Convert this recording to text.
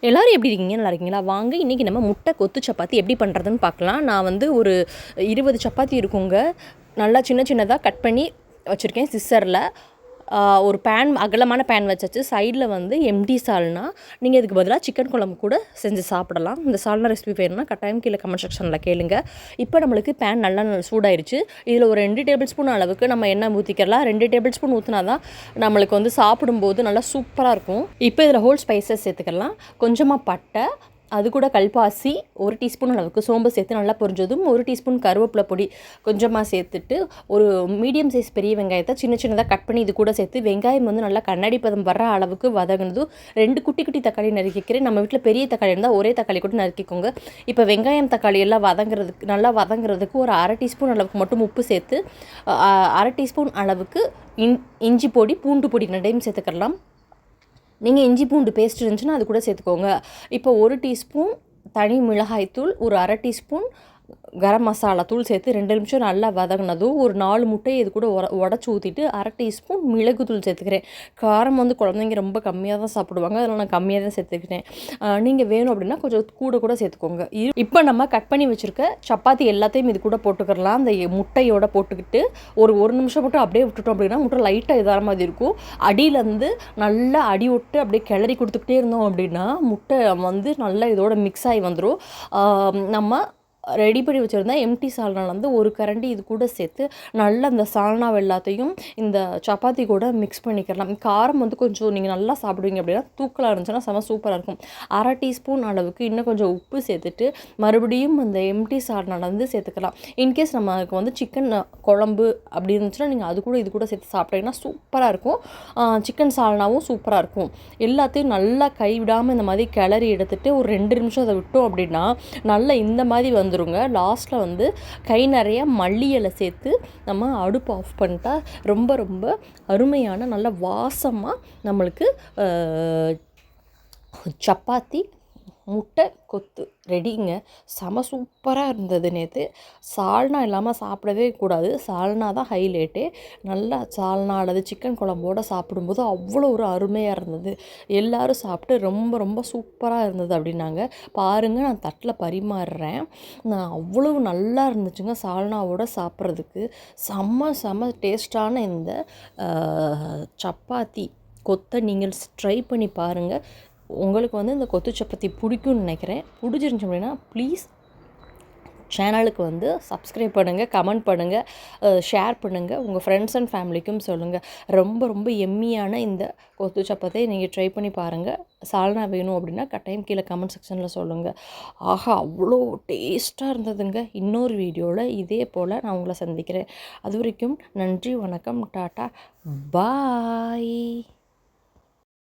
எல்லோரும் எப்படி இருக்கீங்க? நல்லா இருக்கீங்களா? வாங்க இன்றைக்கி நம்ம முட்டை கொத்து சப்பாத்தி எப்படி பண்ணுறதுன்னு பார்க்கலாம். நான் வந்து ஒரு 20 சப்பாத்தி இருக்குங்க. நல்லா சின்ன சின்னதாக கட் பண்ணி வச்சுருக்கேன் சிஸ்ஸரில். ஒரு பேன், அகலமான பேன் வச்சாச்சு. சைடில் வந்து எம்டி சால்னா. நீங்கள் இதுக்கு பதிலாக சிக்கன் குழம்பு கூட செஞ்சு சாப்பிடலாம். இந்த சால்னா ரெசிபி வேணும்னா கட்டாயம் கீழே கமெண்ட் செக்ஷனில் கேளுங்க. இப்போ நம்மளுக்கு பேன் நல்லா சூடாயிருச்சு. இதில் ஒரு 2 டேபிள் ஸ்பூன் அளவுக்கு நம்ம எண்ணெய் ஊற்றிக்கலாம். 2 டேபிள் ஸ்பூன் ஊற்றினா தான் நம்மளுக்கு வந்து சாப்பிடும்போது நல்லா சூப்பராக இருக்கும். இப்போ இதில் ஹோல் ஸ்பைசஸ் சேர்த்துக்கலாம். கொஞ்சமாக பட்டை, அது கூட கல்பாசி, 1 டீஸ்பூன் அளவுக்கு சோம்பு சேர்த்து நல்லா பொரிஞ்சதும் 1 டீஸ்பூன் கருவேப்பிலை பொடி கொஞ்சமாக சேர்த்துட்டு, ஒரு மீடியம் சைஸ் பெரிய வெங்காயத்தை சின்ன சின்னதாக கட் பண்ணி இது கூட சேர்த்து, வெங்காயம் வந்து நல்லா கண்ணாடி பதம் வர்ற அளவுக்கு வதங்கினதும் 2 குட்டி குட்டி தக்காளி நறுக்கிக்கிறேன். நம்ம வீட்டில் பெரிய தக்காளி இருந்தால் ஒரே தக்காளி கூட நறுக்கிக்கோங்க. இப்போ வெங்காயம் தக்காளி எல்லாம் நல்லா வதங்குறதுக்கு ஒரு 1/2 டீஸ்பூன் அளவுக்கு மட்டும் உப்பு சேர்த்து, 1/2 டீஸ்பூன் அளவுக்கு இஞ்சி பொடி, பூண்டு பொடி 2யும் சேர்த்துக்கலாம். நீங்கள் இஞ்சி பூண்டு பேஸ்ட் இருந்துச்சுன்னா அது கூட சேர்த்துக்கோங்க. இப்போ 1 டீஸ்பூன் தனி மிளகாய்த்தூள், ஒரு 1/2 டீஸ்பூன் கரம் மசாலா தூள் சேர்த்து 2 நிமிஷம் நல்லா வதங்கினதும் ஒரு 4 முட்டையை இது கூட உடச்சி ஊற்றிட்டு 1/2 டீஸ்பூன் மிளகுத்தூள் சேர்த்துக்கிறேன். காரம் வந்து குழந்தைங்க ரொம்ப கம்மியாக தான் சாப்பிடுவாங்க, அதனால் நான் கம்மியாக தான் சேர்த்துக்கிறேன். நீங்கள் வேணும் அப்படின்னா கொஞ்சம் கூட சேர்த்துக்கோங்க. இப்போ நம்ம கட் பண்ணி வச்சுருக்க சப்பாத்தி எல்லாத்தையும் இது கூட போட்டுக்கலாம். அந்த முட்டையோட போட்டுக்கிட்டு ஒரு நிமிஷம் மட்டும் அப்படியே விட்டுட்டோம் அப்படின்னா முட்டை லைட்டாக இதார மாதிரி இருக்கும். அடியிலேருந்து நல்லா அடி விட்டு அப்படியே கிளறி கொடுத்துக்கிட்டே இருந்தோம் அப்படின்னா முட்டை வந்து நல்லா இதோட மிக்ஸ் ஆகி வந்துடும். நம்ம ரெடி பண்ணி வச்சுருந்தா எம்டி சால்னாவில் வந்து ஒரு கரண்டி இது கூட சேர்த்து நல்லா இந்த சால்னாவை எல்லாத்தையும் இந்த சப்பாத்தி கூட மிக்ஸ் பண்ணிக்கலாம். காரம் வந்து கொஞ்சம் நீங்கள் நல்லா சாப்பிடுவீங்க அப்படின்னா தூக்கலாக இருந்துச்சுன்னா செம சூப்பராக இருக்கும். 1/2 டீஸ்பூன் அளவுக்கு இன்னும் கொஞ்சம் உப்பு சேர்த்துட்டு மறுபடியும் அந்த எம்டி சால்னாவில் வந்து சேர்த்துக்கலாம். இன்கேஸ் நமக்கு வந்து சிக்கன் குழம்பு அப்படி இருந்துச்சுன்னா நீங்கள் அது கூட இது கூட சேர்த்து சாப்பிட்டீங்கன்னா சூப்பராக இருக்கும். சிக்கன் சால்னாவும் சூப்பராக இருக்கும். எல்லாத்தையும் நல்லா கைவிடாமல் இந்த மாதிரி கிளறி எடுத்துகிட்டு ஒரு 2 நிமிஷம் அதை விட்டோம் அப்படின்னா நல்லா இந்த மாதிரி வந்துருங்க. லாஸ்ட்டில் வந்து கை நிறைய மல்லி இலை சேர்த்து நம்ம அடுப்பு ஆஃப் பண்ணிட்டா ரொம்ப ரொம்ப அருமையான நல்ல வாசமாக நம்மளுக்கு சப்பாத்தி முட்டை கொத்து ரெடிங்க. செம சூப்பராக இருந்தது. நேற்று சால்னா இல்லாமல் சாப்பிடவே கூடாது. சால்னா தான் ஹைலைட்டே. நல்லா சால்னா அல்லது சிக்கன் குழம்போடு சாப்பிடும்போது அவ்வளோ ஒரு அருமையாக இருந்தது. எல்லோரும் சாப்பிட்டு ரொம்ப ரொம்ப சூப்பராக இருந்தது அப்படின்னாங்க. பாருங்கள், நான் தட்டில் பரிமாறுறேன். நான் அவ்வளோ நல்லா இருந்துச்சுங்க சால்னாவோட சாப்பிட்றதுக்கு. செம்ம டேஸ்டான இந்த சப்பாத்தி கொத்தை நீங்கள் ட்ரை பண்ணி பாருங்கள். உங்களுக்கு வந்து இந்த கொத்து சப்பாத்தி பிடிக்கும்னு நினைக்கிறேன். பிடிச்சிருந்துச்சு அப்படின்னா ப்ளீஸ் சேனலுக்கு வந்து சப்ஸ்கிரைப் பண்ணுங்கள், கமெண்ட் பண்ணுங்கள், ஷேர் பண்ணுங்கள், உங்கள் ஃப்ரெண்ட்ஸ் அண்ட் ஃபேமிலிக்கும் சொல்லுங்கள். ரொம்ப ரொம்ப எம்மியான இந்த கொத்து சப்பாத்தியை நீங்கள் ட்ரை பண்ணி பாருங்கள். சால்னா வேணும் அப்படின்னா கட்டாயம் கீழே கமெண்ட் செக்ஷனில் சொல்லுங்கள். ஆஹா, அவ்வளோ டேஸ்ட்டாக இருந்ததுங்க. இன்னொரு வீடியோவில் இதே போல் நான் உங்களை சந்திக்கிறேன். அது வரைக்கும் நன்றி, வணக்கம், டாட்டா, பாய்.